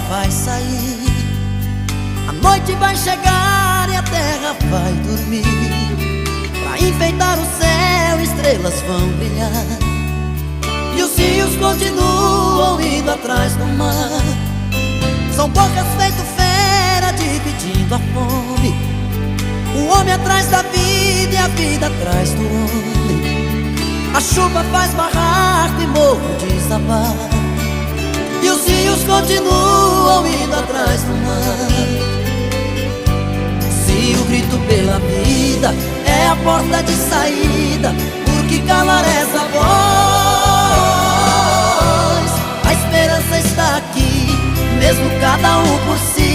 vai sair, a noite vai chegar e a terra vai dormir. Pra enfeitar o céu, estrelas vão brilhar, e os rios continuam indo atrás do mar. São bocas feito fera dividindo a fome, o homem atrás da vida e a vida atrás do homem. A chuva faz barraco e morro desabar, e os rios continuam indo atrás do mar. Se o grito pela vida é a porta de saída, por que calar essa voz? A esperança está aqui, mesmo cada um por si.